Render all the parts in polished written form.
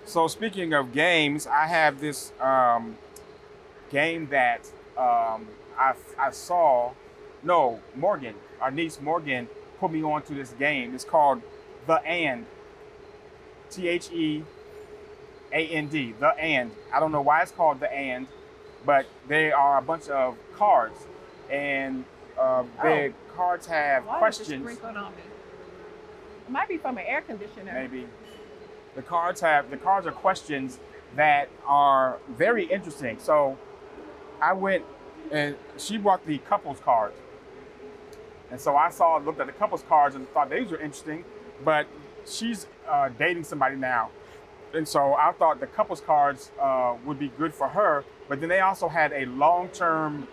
So speaking of games, I have this game that I saw. No, Morgan, our niece Morgan, put me onto this game. It's called The And. TheAnd. The And. I don't know why it's called The And, but they are a bunch of cards, and the cards have questions. Sprinkled on me. It might be from an air conditioner. Maybe. The cards are questions that are very interesting. So I went and she brought the couples cards. And so I looked at the couples cards and thought these were interesting, but she's dating somebody now. And so I thought the couples cards would be good for her, but then they also had a long-term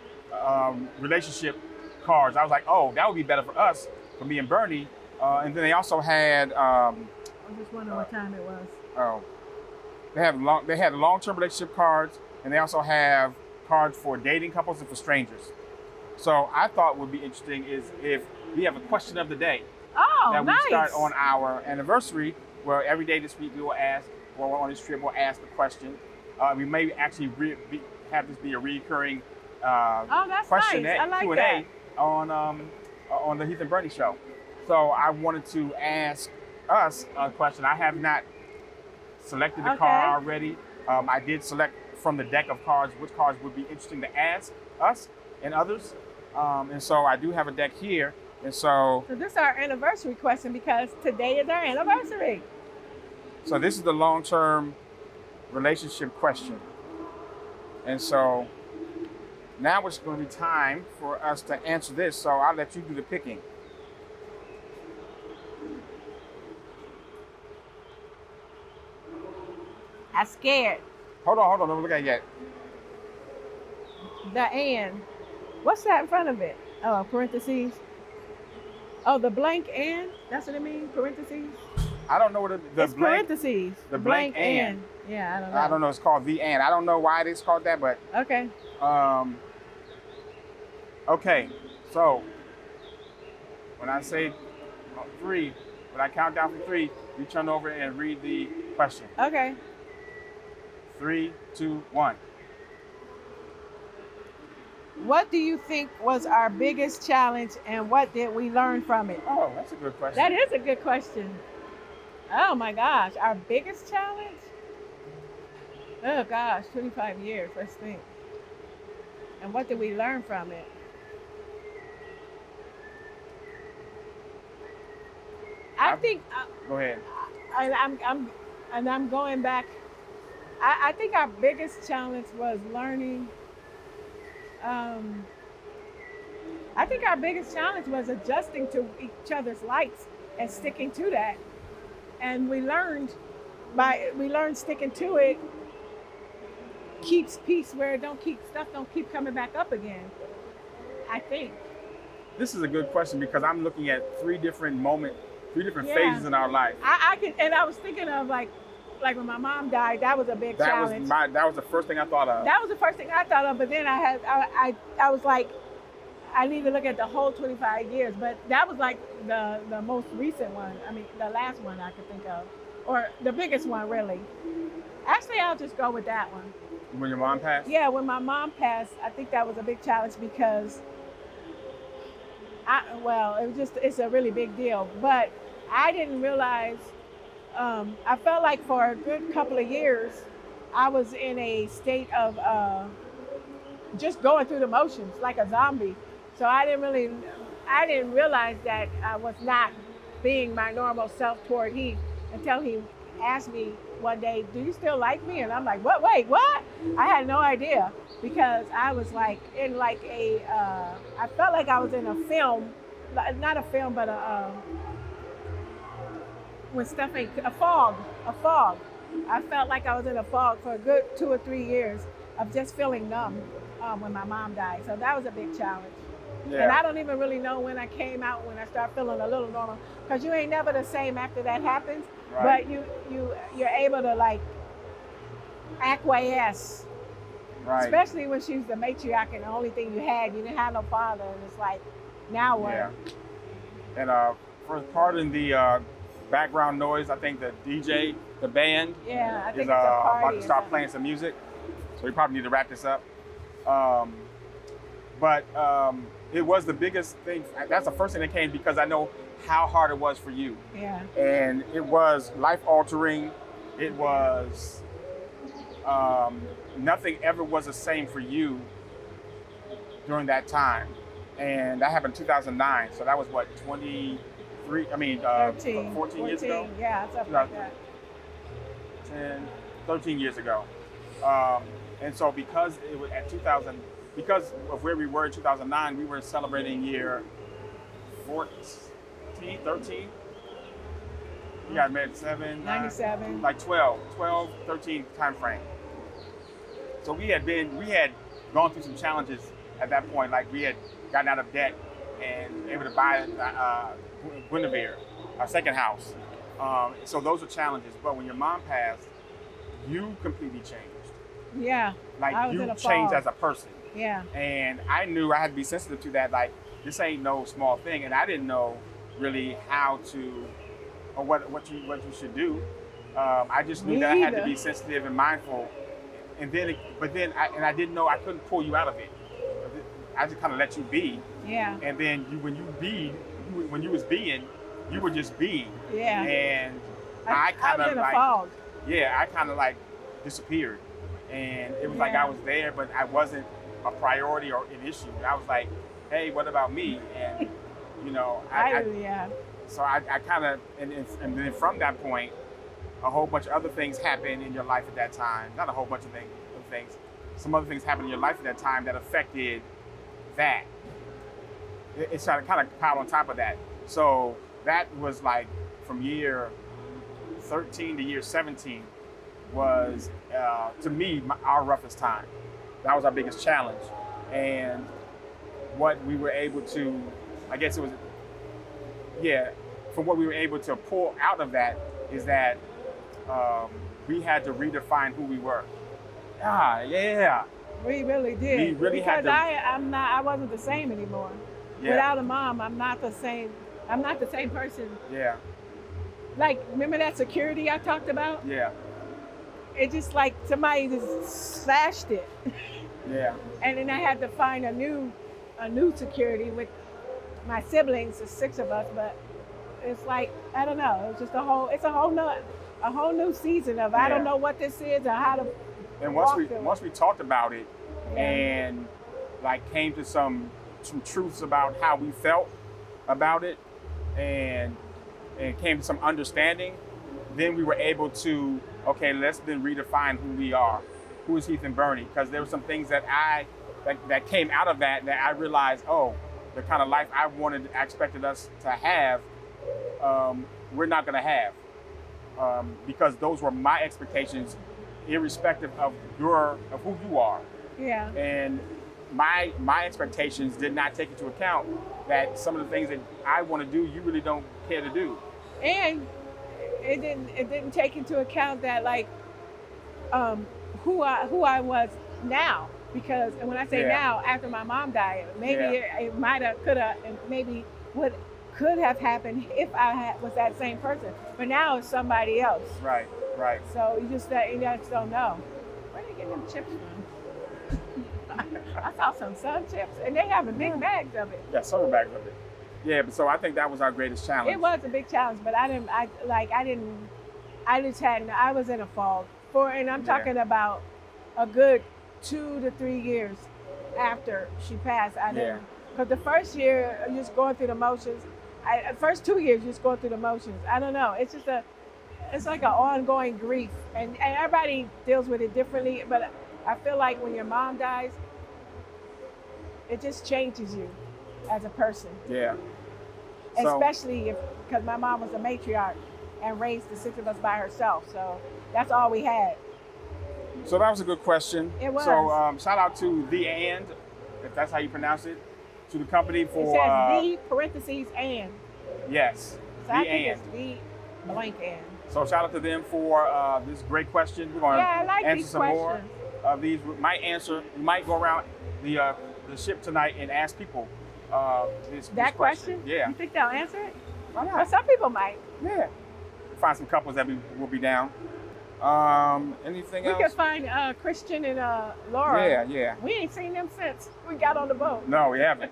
relationship cards. I was like, oh, that would be better for us, for me and Bernie. And then they also had I was just wondering what time it was. Oh, they had long-term relationship cards, and they also have cards for dating couples and for strangers. So I thought would be interesting is if we have a question of the day that nice. we start on our anniversary, where every day this week we will ask, or on this trip we'll ask the question. We may actually have this be a recurring that's question nice. I like Q&A that. on the Heath and Bernie show. So I wanted to ask us a question. I have not selected the card already. I did select from the deck of cards which cards would be interesting to ask us and others. And so I do have a deck here. And so this is our anniversary question because today is our anniversary. So this is the long-term relationship question. And so now it's going to be time for us to answer this. So I'll let you do the picking. I'm scared. Hold on, don't look at it yet. The and. What's that in front of it? Oh, parentheses. Oh, the blank and? That's what it means? Parentheses? I don't know what it's blank, parentheses. The blank and. Yeah, I don't know. I don't know. It's called the and. I don't know why it is called that, but. Okay. Okay, so when I say three, when I count down from three, you turn over and read the question. Okay. 3, 2, 1. What do you think was our biggest challenge and what did we learn from it? Oh, that's a good question. That is a good question. Oh my gosh, our biggest challenge? Oh gosh, 25 years, let's think. And what did we learn from it? I think. Go ahead. I'm going back. I think our biggest challenge was learning. I think our biggest challenge was adjusting to each other's likes and sticking to that. And we learned sticking to it keeps peace where stuff don't keep coming back up again. I think. This is a good question because I'm looking at three different phases in our life. I was thinking of like when my mom died, that was a big challenge. That was the first thing I thought of. That was the first thing I thought of, but then I was like, I need to look at the whole 25 years, but that was like the most recent one. I mean, the last one I could think of, or the biggest one really. Actually, I'll just go with that one. When your mom passed? Yeah, when my mom passed, I think that was a big challenge because it's a really big deal, but I didn't realize, I felt like for a good couple of years, I was in a state of just going through the motions like a zombie. So I didn't realize that I was not being my normal self toward Heath until he asked me one day, do you still like me? And I'm like, what? Wait, what? I had no idea because I was like in like I felt like I was in a film, not a film, but when stuff ain't, a fog. I felt like I was in a fog for a good 2 or 3 years of just feeling numb when my mom died. So that was a big challenge. Yeah. And I don't even really know when I came out, when I started feeling a little normal, because you ain't never the same after that happens. Right. But you're able to like acquiesce. Right. Especially when she was the matriarch and the only thing you had, you didn't have no father, and it's like, now what? Yeah. And for pardon the background noise, I think the DJ the band Yeah, I think is it's a about party. to or start something. playing some music, so we probably need to wrap this up. But it was the biggest thing. That's the first thing that came because I know how hard it was for you. Yeah. And it was life altering. It was nothing ever was the same for you during that time. And that happened in 2009. So that was what, 23, 13. 14 years ago? Yeah, something like that. 13 years ago. And so because it was at 2000, because of where we were in 2009, we were celebrating year 14, 13. We got married 97. Like 12, 13 time frame. So we had gone through some challenges at that point. Like we had gotten out of debt and able to buy Guinevere, our second house. So those are challenges. But when your mom passed, you completely changed. Yeah. Like you changed as a person. Yeah. And I knew I had to be sensitive to that. Like this ain't no small thing, and I didn't know really how to or what you should do. I just knew that I had to be sensitive and mindful. And then, I didn't know I couldn't pull you out of it. I just kind of let you be. Yeah. And then when you was being, you were just being. Yeah. And I kind was of in a like, fog. yeah, I kind of like disappeared. And it was like Yeah. I was there, but I wasn't a priority or an issue. I was like, hey, what about me? And so I kind of, and then from that point, a whole bunch of other things happened in your life at that time. Not a whole bunch of things. Some other things happened in your life at that time that affected that. It started kind of piled on top of that. So that was like from year 13 to year 17 was, to me, our roughest time. That was our biggest challenge. And what we were able to, I guess it was, from what we were able to pull out of that is that we had to redefine who we were. We really did. We really because had to. I wasn't the same anymore. Yeah. Without a mom, I'm not the same person. Yeah. Like, remember that security I talked about? Yeah. It just like somebody just slashed it. Yeah. And then I had to find a new security with my siblings, the 6 of us, but it's like, I don't know, it's a whole new season of I don't know what this is or how to. And once we talked about it and like came to some truths about how we felt about it and came to some understanding, then we were able to, okay, let's then redefine who we are. Who is Heath and Bernie? Because there were some things that that came out of that I realized, the kind of life I expected us to have, we're not gonna have. Because those were my expectations, irrespective of who you are. Yeah. And my expectations did not take into account that some of the things that I want to do, you really don't care to do. And it didn't take into account that like who I was now, because when I say now, after my mom died, maybe it might have, could have, and maybe could have happened if I was that same person. But now it's somebody else. Right. So you just don't know. Where are they getting them chips from? I saw some Sun chips, and they have big bags of it. Yeah, some bags of it. Yeah, but so I think that was our greatest challenge. It was a big challenge, but I was in a fog and I'm talking about a good 2 to 3 years after she passed. I didn't, because the first year you're just going through the motions. First 2 years you're just going through the motions. I don't know. It's just it's like an ongoing grief, and everybody deals with it differently. But I feel like when your mom dies, it just changes you as a person. Yeah. Especially because my mom was a matriarch and raised the 6 of us by herself. So that's all we had. So that was a good question. It was. So shout out to The And, if that's how you pronounce it, to the company for. It says the parentheses and. Yes. So I think it's the blank and. So shout out to them for this great question. We're going to answer some more of these. We might go around the ship tonight and ask people this question? Yeah. You think they'll answer it? Why not? Well, some people might. Yeah. find some couples that will be down. Anything We else? could find Christian and Laura. Yeah, yeah. We ain't seen them since we got on the boat. No, we haven't.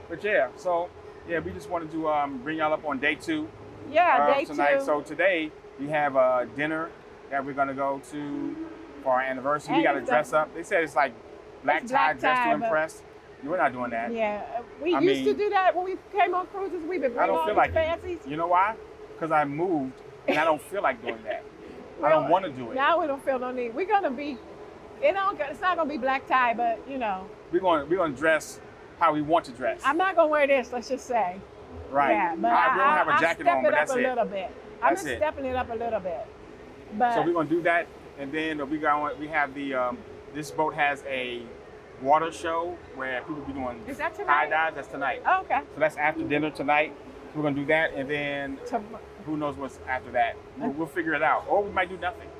But yeah, so yeah, we just wanted to bring y'all up on day 2 Yeah, day tonight. 2. So today we have a dinner that we're gonna go to for our anniversary. And We gotta it's dress up. They said it's like black It's tie black dress tie, to but- impress. We're not doing that. Yeah, we I used to mean- do that when we came on cruises. We've been I bringing don't all feel these like it. fancies. You know why? Because I moved and I don't feel like doing that. I don't want to do it. Now we don't feel no need. We're gonna be, it's not gonna be black tie, but you know, We're gonna dress how we want to dress. I'm not gonna wear this. Let's just say. Right. Yeah, but we don't have a jacket on, but that's I'm it. stepping it up a little bit. I'm That's just it. stepping it up a little bit. But So we're gonna do that, and then we have the this boat has a water show where people be doing Is that tie tonight? dyes. That's tonight. Oh, okay. So that's after dinner tonight. We're gonna do that, and then Tom- who knows what's after that. We'll figure it out, or we might do nothing.